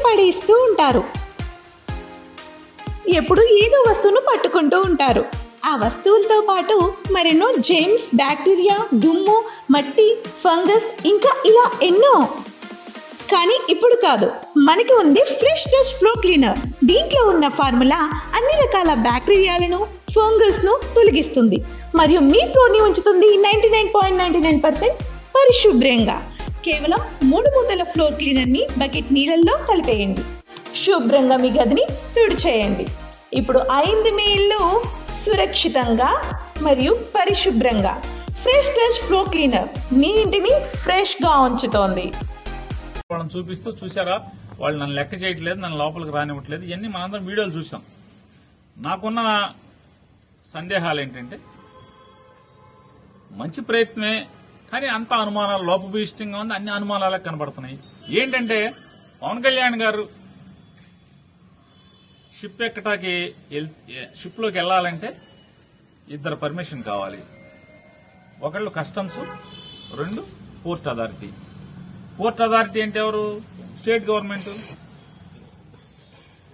పడేస్తూ ఉంటారు. ఎప్పుడు ఏదో వస్తువును పట్టుకుంటూ ఉంటారు. ఆ వస్తువులతో పాటు మరెన్నో జెమ్స్, బ్యాక్టీరియా, దుమ్ము, మట్టి, ఫంగస్ ఇంకా ఇలా ఎన్నో. కానీ ఇప్పుడు కాదు, మనకి ఉంది ఫ్రెష్ టచ్ ఫ్లోర్ క్లీనర్. దీంట్లో ఉన్న ఫార్ములా అన్ని రకాల బ్యాక్టీరియాలను, ఫంగస్ను తొలగిస్తుంది మరియు మీ ఫ్లోర్ని ఉంచుతుంది 99.99% పరిశుభ్రంగా. కేవలం 3 మూతల ఫ్లోర్ క్లీనర్ని బకెట్ నీళ్ళల్లో కలిపేయండి. శుభ్రంగా మీ గదిని తుడిచేయండి. ఇప్పుడు అయింది మీ ఇల్లు సురక్షితంగా మరియు పరిశుభ్రంగా. ఫ్రెష్ టచ్ ఫ్లోర్ క్లీనర్ మీ ఇంటిని ఫ్రెష్గా ఉంచుతోంది. వాళ్ళని చూపిస్తూ చూసారా, వాళ్ళు నన్ను లెక్క చేయట్లేదు, నన్ను లోపలికి రానివ్వట్లేదు. ఇవన్నీ మనందరం వీడియోలు చూసాం. నాకున్న సందేహాలు ఏంటంటే, మంచి ప్రయత్నమే కానీ అంత అనుమానాలు లోపభూయిష్టంగా ఉంది. అన్ని అనుమానాలకు కనబడుతున్నాయి. ఏంటంటే, పవన్ కళ్యాణ్ గారు షిప్ లోకి వెళ్లాలంటే 2 పర్మిషన్ కావాలి. ఒకళ్ళు customs, 2 port authority. Port authority అంటే ఎవరు? State government.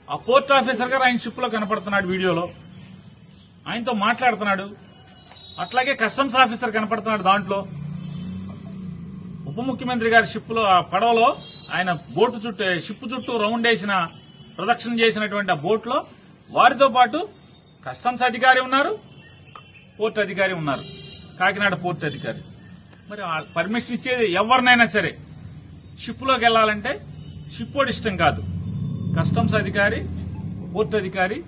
ఆ పోర్ట్ ఆఫీసర్ గారు ఆయన షిప్ లో కనపడుతున్నాడు, వీడియోలో ఆయనతో మాట్లాడుతున్నాడు. అట్లాగే కస్టమ్స్ ఆఫీసర్ కనపడుతున్నాడు దాంట్లో. ఉప ముఖ్యమంత్రి గారి షిప్ లో, ఆ పడవలో ఆయన బోటు చుట్టూ, షిప్ చుట్టూ రౌండ్ వేసిన, ప్రదక్షిణ చేసినటువంటి ఆ బోట్ లో వారితో పాటు కస్టమ్స్ అధికారి ఉన్నారు, పోర్ట్ అధికారి ఉన్నారు, కాకినాడ పోర్ట్ అధికారి. మరి పర్మిషన్ ఇచ్చేది ఎవరినైనా సరే షిప్ లోకి వెళ్లాలంటే షిప్ వాడి ఇష్టం కాదు, కస్టమ్స్ అధికారి, పోర్ట్ అధికారి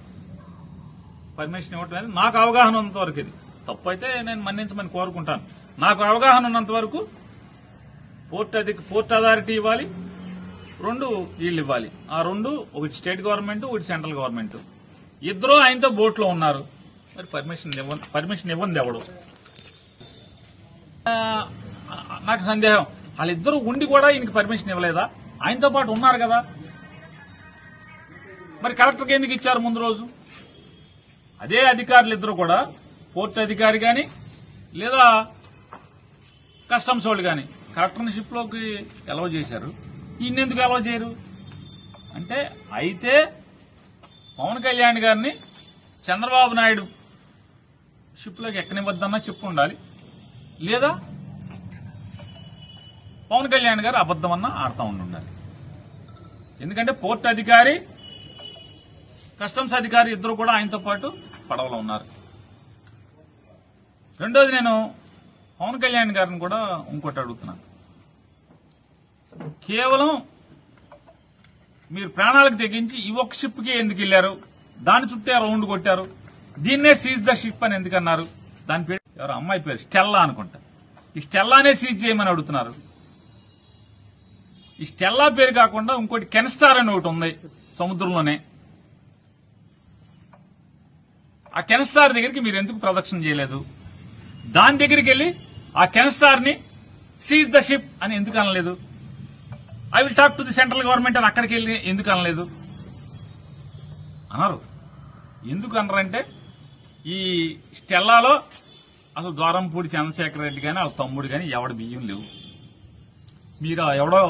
పర్మిషన్ ఇవ్వటం అనేది నాకు అవగాహన ఉన్నంత వరకు. ఇది తప్పు అయితే నేను మన్నించమని కోరుకుంటాను. నాకు అవగాహన ఉన్నంత వరకు పోర్ట్ అథారిటీ ఇవ్వాలి, 2 వీళ్ళు ఇవ్వాలి. ఆ 2 ఒకటి స్టేట్ గవర్నమెంట్, ఒకటి సెంట్రల్ గవర్నమెంట్. ఇద్దరు ఆయనతో బోట్ లో ఉన్నారు. మరి పర్మిషన్ ఇవ్వండి ఎవడు? నాకు సందేహం, వాళ్ళిద్దరూ ఉండి కూడా ఈయనకి పర్మిషన్ ఇవ్వలేదా? ఆయనతో పాటు ఉన్నారు కదా, మరి కలెక్టర్కి ఎందుకు ఇచ్చారు ముందు రోజు? అదే అధికారులు ఇద్దరు కూడా, పోర్ట్ అధికారి గాని లేదా కస్టమ్స్ వాళ్ళు గాని కలెక్టర్ని షిప్ లోకి అలౌ చేశారు, ఈయన ఎందుకు అలౌ చేయరు? అంటే అయితే పవన్ కళ్యాణ్ గారిని చంద్రబాబు నాయుడు షిప్ లోకి ఎక్కనివ్వద్దన్నా చెప్పు ఉండాలి, లేదా పవన్ కళ్యాణ్ గారు అబద్దమన్నా ఆడుతూ ఉండాలి. ఎందుకంటే పోర్ట్ అధికారి, కస్టమ్స్ అధికారి ఇద్దరు కూడా ఆయనతో పాటు పడవలో ఉన్నారు. రెండోది, నేను పవన్ కళ్యాణ్ గారిని కూడా ఇంకోటి అడుగుతున్నాను. కేవలం మీరు ప్రాణాలకు తెగించి ఈ ఒక్క షిప్ కి ఎందుకు వెళ్లారు? దాని చుట్టే రౌండ్ కొట్టారు. దీన్నే సీజ్ ద షిప్ అని ఎందుకన్నారు? దాని పేరు ఎవరు, అమ్మాయి పేరు స్టెల్లా అనుకుంటా. ఈ స్టెల్లానే సీజ్ చేయమని అడుగుతున్నారు. ఈ స్టెల్లా పేరు కాకుండా ఇంకోటి కెన్స్టార్ అని ఒకటి ఉంది సముద్రంలోనే. ఆ కెన్స్టార్ దగ్గరికి మీరు ఎందుకు ప్రదక్షిణ చేయలేదు? దాని దగ్గరికి వెళ్లి ఆ కెన్స్టార్ ని సీజ్ ద షిప్ అని ఎందుకు అనలేదు? I will talk to the central government అని అక్కడికి వెళ్ళి ఎందుకు అనలేదు? అన్నారు. ఎందుకు అన్నారంటే, ఈ స్టెల్లాలో అసలు ద్వారంపూడి చంద్రశేఖర్ రెడ్డి గాని వాళ్ళ తమ్ముడు గాని ఎవడ బియ్యం లేవు. మీరు ఎవడో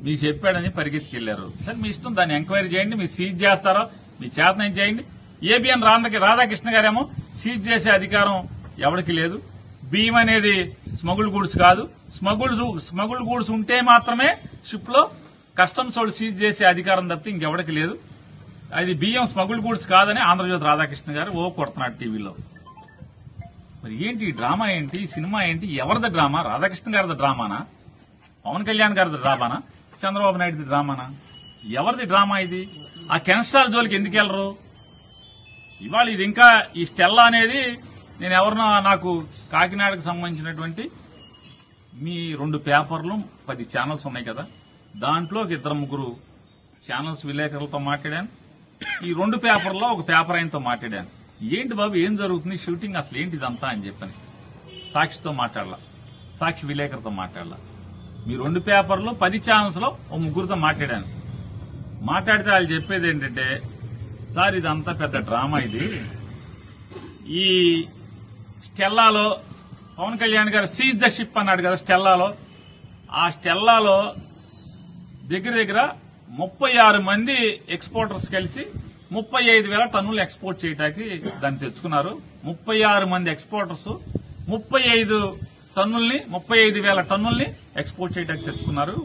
మీకు చెప్పాడని పరిగెత్తికెళ్లారు. సరే మీ ఇష్టం, దాన్ని ఎంక్వైరీ చేయండి. మీరు సీజ్ చేస్తారో మీ చేతనం చేయండి. ఏబిఎన్ రాధాకృష్ణ గారేమో సీజ్ చేసే అధికారం ఎవరికి లేదు. బియ్యం అనేది స్మగుల్ గూడ్స్ కాదు. స్మగుల్ గూడ్స్ ఉంటే మాత్రమే షిప్ లో కస్టమ్స్ వాళ్ళు సీజ్ చేసే అధికారం తప్పితే ఇంకెవరికి లేదు. అది బియ్యం స్మగుల్ గూడ్స్ కాదని ఆంధ్రజ్యోతి రాధాకృష్ణ గారు కొడుతున్నాడు టీవీలో. మరి ఏంటి ఈ డ్రామా, ఏంటి ఈ సినిమా, ఏంటి ఎవరిది డ్రామా? రాధాకృష్ణ గారిది డ్రామానా? పవన్ కళ్యాణ్ గారిది డ్రామానా? చంద్రబాబు నాయుడుది డ్రామానా? ఎవరిది డ్రామా ఇది? ఆ కెన్స్టార్ జోలికి ఎందుకు వెళ్లరు? ఇవాళ ఇది ఇంకా ఈ స్టెల్లా అనేది నేను ఎవరినో, నాకు కాకినాడకు సంబంధించినటువంటి మీ 2 పేపర్లు 10 ఛానల్స్ ఉన్నాయి కదా, దాంట్లో 2-3 ఛానల్స్ విలేకరులతో మాట్లాడాను. ఈ 2 పేపర్లో ఒక పేపర్ ఆయనతో మాట్లాడాను. ఏంటి బాబు ఏం జరుగుతుంది, షూటింగ్ అసలు ఏంటి ఇదంతా అని చెప్పాను. సాక్షితో మాట్లాడలా, సాక్షి విలేకరుతో మాట్లాడలా. మీ 2 పేపర్లు 10 ఛానల్స్ లో ఓ 3 మాట్లాడాను. మాట్లాడితే వాళ్ళు చెప్పేది ఏంటంటే, సార్ ఇదంతా పెద్ద డ్రామా, ఇది ఈ స్టెల్లాలో పవన్ కళ్యాణ్ గారు సీజ్ ద షిప్ అన్నాడు కదా స్టెల్లాలో. ఆ స్టెల్లాలో దగ్గర దగ్గర 36 మంది ఎక్స్పోర్టర్స్ కలిసి 35,000 టన్నులు ఎక్స్పోర్ట్ చేయడానికి దాన్ని తెచ్చుకున్నారు. 36 మంది ఎక్స్పోర్టర్స్ 35,000 టన్నుల్ని ఎక్స్పోర్ట్ చేయడానికి తెచ్చుకున్నారు.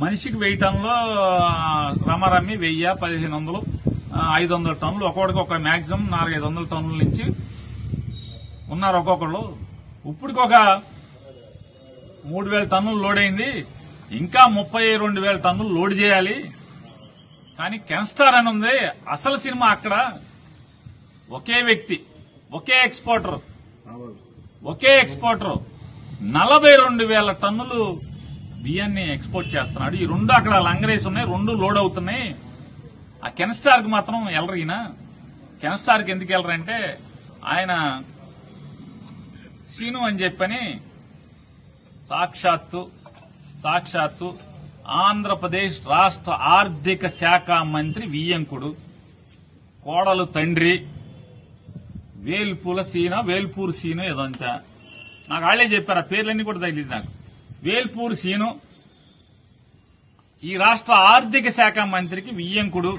మనిషికి 1000 టన్నులు రమారమ్మి 1000, 1500, 500 టన్నులు ఒక్కొక్కడికి ఒక మాక్సిమం 400-500 టన్నుల నుంచి ఉన్నారు ఒక్కొక్కళ్ళు. ఇప్పటికి ఒక 3,000 టన్నులు లోడ్ అయింది. ఇంకా 32,000 టన్నులు లోడ్ చేయాలి. కానీ కెన్స్టార్ అని ఉంది. అసలు సినిమా అక్కడ ఒకే వ్యక్తి, ఒకే ఎక్స్పోర్టర్ 42,000 టన్నులు బియ్యాన్ని ఎక్స్పోర్ట్ చేస్తున్నాడు. ఈ రెండు అక్కడ లంగరేసి ఉన్నాయి, రెండు లోడ్ అవుతున్నాయి. ఆ కెన్స్టార్ కి మాత్రం వెళ్ళరు. ఈయన కెన్స్టార్ కి ఎందుకు వెళ్ళరంటే ఆయన సీను అని చెప్పని సాక్షాత్తు ఆంధ్రప్రదేశ్ రాష్ట్ర ఆర్థిక శాఖ మంత్రి వియ్యంకుడు కోడలు తండ్రి వేల్పూర్ సీను ఏదో అంతా నాకు వాళ్ళే చెప్పారు. ఆ పేర్లన్నీ కూడా తగిలింది నాకు. వేల్పూర్ సీను ఈ రాష్ట్ర ఆర్థిక శాఖ మంత్రికి వియ్యంకుడు.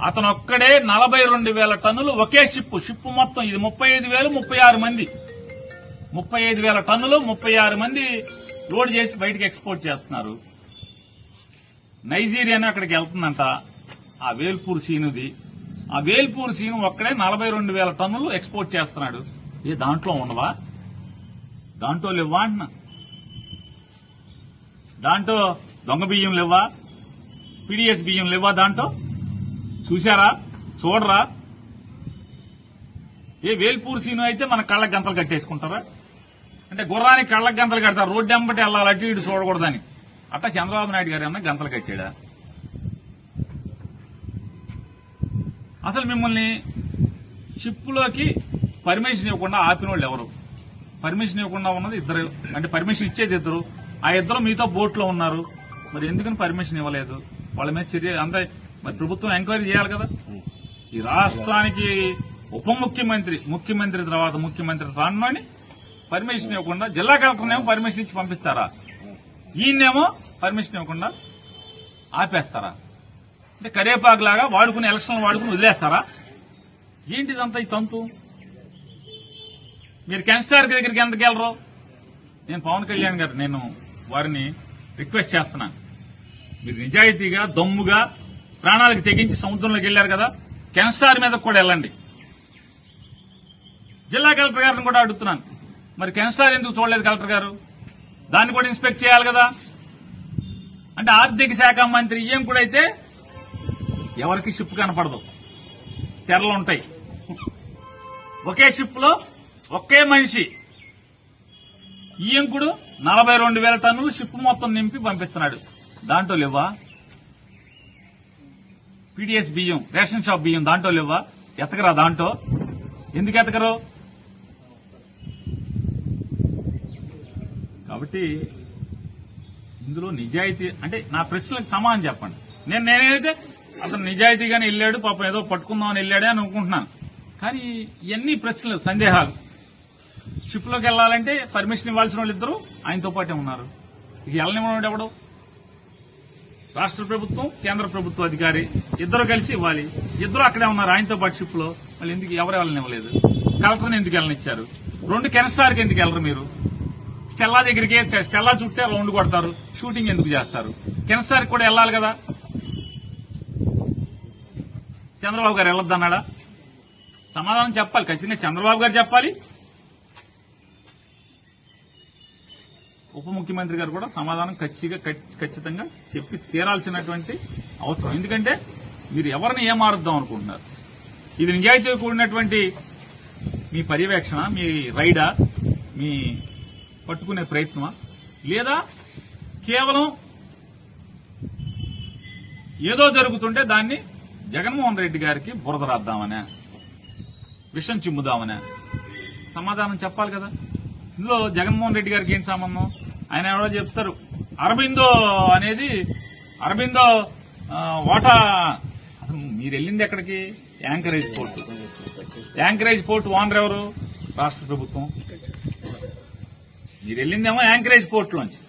అతను ఒక్కడే 42,000 టన్నులు ఒకే షిప్ మొత్తం ఇది 35,000, 36 మంది 35,000 టన్నులు 36 మంది లోడ్ చేసి బయటకు ఎక్స్పోర్ట్ చేస్తున్నారు. నైజీరియాను అక్కడికి వెళ్తుందంట ఆ వేల్పూర్ సీనుది. ఆ వేల్పూర్ సీను ఒక్కడే 42,000 టన్నులు ఎక్స్పోర్ట్ చేస్తున్నాడు. దాంట్లో ఉండవా? దాంట్లో లేవా అంటున్నా? దాంట్లో దొంగ బియ్యం లేవా? పీడీఎస్ బియ్యం లేవా? దాంట్లో చూశారా? చూడరా? వేల్పూర్ సీను అయితే మన కళ్ళకి గంతలు కట్టేసుకుంటారా? అంటే గుర్రానికి కళ్ళకి గంతలు కడతారు. రోడ్డు వెంబటి వెళ్ళాలి, అటు ఇటు చూడకూడదని. అట్టా చంద్రబాబు నాయుడు గారు ఏమన్నా గంతలు కట్టాడా? అసలు మిమ్మల్ని షిప్లోకి పర్మిషన్ ఇవ్వకుండా ఆపిన వాళ్ళు ఎవరు? పర్మిషన్ ఇవ్వకుండా ఉన్నది ఇద్దరు. అంటే పర్మిషన్ ఇచ్చేది ఇద్దరు. ఆ ఇద్దరు మీతో బోట్లో ఉన్నారు. మరి ఎందుకని పర్మిషన్ ఇవ్వలేదు? వాళ్ళ మీద చర్య అంతా మరి ప్రభుత్వం ఎంక్వైరీ చేయాలి కదా. ఈ రాష్ట్రానికి ఉప ముఖ్యమంత్రి తర్వాత ముఖ్యమంత్రి రానుని పర్మిషన్ ఇవ్వకుండా జిల్లా కలెక్టర్నేమో పర్మిషన్ ఇచ్చి పంపిస్తారా? ఈయన్నేమో పర్మిషన్ ఇవ్వకుండా ఆపేస్తారా? అంటే కరేపాకులాగా వాడుకుని ఎలక్షన్లు వాడుకుని వదిలేస్తారా? ఏంటిదంతా ఈ తంతు? మీరు కెన్స్టార్ దగ్గరికి ఎందుకు వెళ్ళరు? నేను పవన్ కళ్యాణ్ గారు నేను వారిని రిక్వెస్ట్ చేస్తున్నాను. మీరు నిజాయితీగా దమ్ముగా ప్రాణాలకు తెగించి సముద్రంలోకి వెళ్లారు కదా, కెన్స్టార్ మీద కూడా వెళ్ళండి. జిల్లా కలెక్టర్ గారిని కూడా అడుగుతున్నాను, మరి కెన్స్టార్ ఎందుకు చూడలేదు కలెక్టర్ గారు? దాన్ని కూడా ఇన్స్పెక్ట్ చేయాలి కదా. అంటే ఆర్థిక శాఖ మంత్రి ఈఎం కూడా అయితే ఎవరికి షిప్ కనపడదు, తెరలు ఉంటాయి. ఒకే షిప్ లో ఒకే మనిషి ఈయంకుడు 42,000 టన్నులు షిప్ మొత్తం నింపి పంపిస్తున్నాడు. దాంట్లో లేవా? పీడీఎస్ బియ్యం, రేషన్ షాప్ బియ్యం దాంట్లో లేవా? ఎతకరా? దాంట్లో ఎందుకు ఎతకరు? కాబట్టి ఇందులో నిజాయితీ అంటే నా ప్రశ్నలకు సమాధానం చెప్పండి. నేనైతే అతను నిజాయితీగానే వెళ్ళాడు, పాపం ఏదో పట్టుకుందామని వెళ్ళాడే అని అనుకుంటున్నాను. కానీ ఇవన్నీ ప్రశ్నలు, సందేహాలు. షిప్ లోకి వెళ్లాలంటే పర్మిషన్ ఇవ్వాల్సిన వాళ్ళు ఇద్దరు ఆయనతో పాటే ఉన్నారు. ఇక వెళ్ళనివ్వడం ఎవడు? రాష్ట్ర ప్రభుత్వం, కేంద్ర ప్రభుత్వ అధికారి ఇద్దరు కలిసి ఇవ్వాలి. ఇద్దరు అక్కడే ఉన్నారు ఆయనతో పాటు షిప్ లో. మళ్ళీ ఎందుకు ఎవరు వెళ్ళనివ్వలేదు? కలెక్టర్ని ఎందుకు వెళ్ళనిచ్చారు? 2 కెన్స్టార్కి ఎందుకు వెళ్ళరు మీరు? స్టెల్లా దగ్గరికి స్టెల్లా చుట్టే రౌండ్ కొడతారు, షూటింగ్ ఎందుకు చేస్తారు? కెన్స్టార్కి కూడా వెళ్ళాలి కదా. చంద్రబాబు గారు వెళ్ళొద్దన్నాడా? సమాధానం చెప్పాలి, ఖచ్చితంగా చంద్రబాబు గారు చెప్పాలి. ఉప ముఖ్యమంత్రి గారు కూడా సమాధానం ఖచ్చితంగా చెప్పి తీరాల్సినటువంటి అవసరం. ఎందుకంటే మీరు ఎవరిని ఏమారుద్దాం అనుకుంటున్నారు? ఇది నిజాయితీ కూడినటువంటి మీ పర్యవేక్షణ, మీ రైడా, మీ పట్టుకునే ప్రయత్నమా, లేదా కేవలం ఏదో జరుగుతుంటే దాన్ని జగన్మోహన్ రెడ్డి గారికి బురద రాద్దామనే, విషం చిమ్ముదామనే? సమాధానం చెప్పాలి కదా. ఇందులో జగన్మోహన్ రెడ్డి గారికి ఏంటి సంబంధం? ఆయన ఎవరో చెప్తారు అరబిందో అనేది, అరబిందో వాటా. అసలు మీరు వెళ్ళింది ఎక్కడికి? Anchorage port. Anchorage port owner ఎవరు? రాష్ట్ర ప్రభుత్వం. మీరు వెళ్ళిందేమో యాంకరేజ్ పోర్టులోంచి.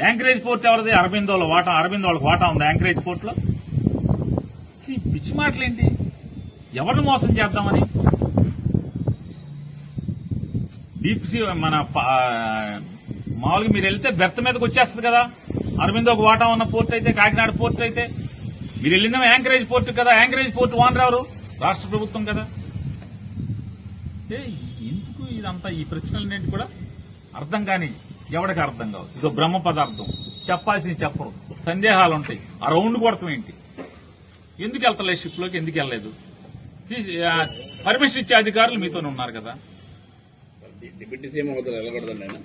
యాంకరేజ్ పోర్ట్ ఎవరిది? అరబిందోల వాటా, అరబిందోళ్ళకి వాటా ఉంది యాంకరేజ్ పోర్ట్ లో. ఈ పిచ్చి మాటలేంటి? ఎవరిని మోసం చేద్దామని? డీప్ సీ మన మామూలుగా మీరు వెళ్తే బెర్త్ మీదకి వచ్చేస్తుంది కదా. అరబిందోకి వాటా ఉన్న పోర్ట్ అయితే, కాకినాడ పోర్ట్ అయితే మీరు వెళ్ళిందేమో యాంకరేజ్ పోర్ట్ కదా. యాంకరేజ్ పోర్ట్ ఓనర్ ఎవరు? రాష్ట్ర ప్రభుత్వం కదా. ఎందుకు ఇదంతా ఈ ప్రశ్నలన్నింటి కూడా అర్థం కాని, ఎవరికి అర్థం కావు. ఇదో బ్రహ్మ పదార్థం, చెప్పాల్సింది చెప్పరు, సందేహాలు ఉంటాయి. ఆ రౌండ్ కొడతాం ఏంటి? ఎందుకు వెళ్తలేదు షిప్ లోకి? ఎందుకు వెళ్ళలేదు? పర్మిషన్ ఇచ్చే అధికారులు మీతోనే ఉన్నారు కదా. డిప్యూటీ సీఎం హోదాలో వెళ్ళకూడదండి ఆయన.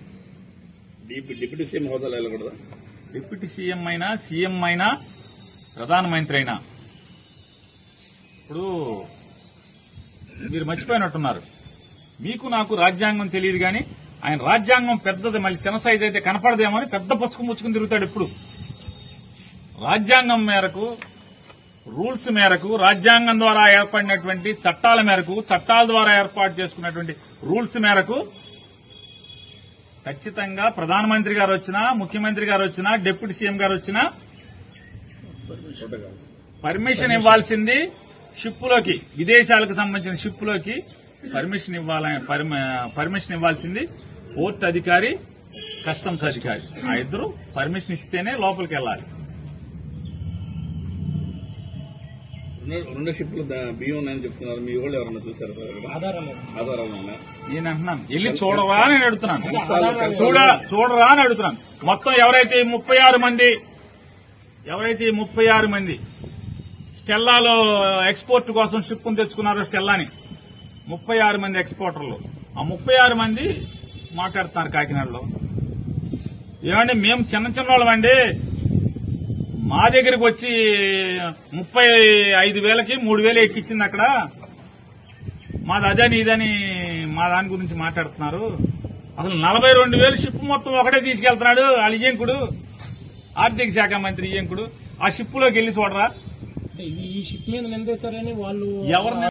డిప్యూటీ సీఎం హోదాలో వెళ్ళకూడదా? డిప్యూటీ సీఎం అయినా, సీఎం అయినా, ప్రధానమంత్రి అయినా ఇప్పుడు మీరు మర్చిపోయినట్టున్నారు. మీకు నాకు రాజ్యాంగం తెలియదు కానీ ఆయన రాజ్యాంగం పెద్దది, మళ్ళీ చిన్న సైజ్ అయితే కనపడదేమో అని పెద్ద పుస్తకం ముచ్చుకుని తిరుగుతాడు ఎప్పుడు. రాజ్యాంగం మేరకు, రూల్స్ మేరకు, రాజ్యాంగం ద్వారా ఏర్పడినటువంటి చట్టాల మేరకు, చట్టాల ద్వారా ఏర్పాటు చేసుకున్నటువంటి రూల్స్ మేరకు ఖచ్చితంగా ప్రధానమంత్రి గారు వచ్చినా, ముఖ్యమంత్రి గారు వచ్చినా, డిప్యూటీ సీఎం గారు వచ్చినా పర్మిషన్ ఇవ్వాల్సింది షిప్పులోకి, విదేశాలకు సంబంధించిన షిప్పులోకి పర్మిషన్ ఇవ్వాల్సింది పోర్ట్ అధికారి, కస్టమ్స్ అధికారి. ఆ ఇద్దరు పర్మిషన్ ఇస్తేనే లోపలికి వెళ్ళాలి. రెండు షిప్లు బియ్యం ఉన్నాయని చెప్తున్నారు. మీ వాళ్ళు ఎవరన్నా చూసారు? ఆధారాలు ఉన్నాయి. నేను అంటున్నాను, వెళ్ళి చూడరా అని అడుగుతున్నాను. చూడరా అని అడుగుతున్నాను. మొత్తం ఎవరైతే 36 మంది స్టెల్లాలో ఎక్స్పోర్ట్ కోసం షిప్ను తెచ్చుకున్నారో, స్టెల్లాని 36 మంది ఎక్స్పోర్టర్లు, ఆ 36 మంది మాట్లాడుతున్నారు కాకినాడలో. ఏమండి మేము చిన్న వాళ్ళమండి, మా దగ్గరికి వచ్చి 35,000కి 3,000 ఎక్కిచ్చింది అక్కడ, మాది అదని ఇదని మా దాని గురించి మాట్లాడుతున్నారు. అసలు 42,000 షిప్ మొత్తం ఒకటే తీసుకెళ్తున్నాడు వాళ్ళ ఇయ్యంకుడు, ఆర్థిక శాఖ మంత్రి ఇయ్యంకుడు. ఆ షిప్ లోకి వెళ్లి చూడరా? ఈ షిప్ మీద నిందేశారని వాళ్ళు ఎవరిని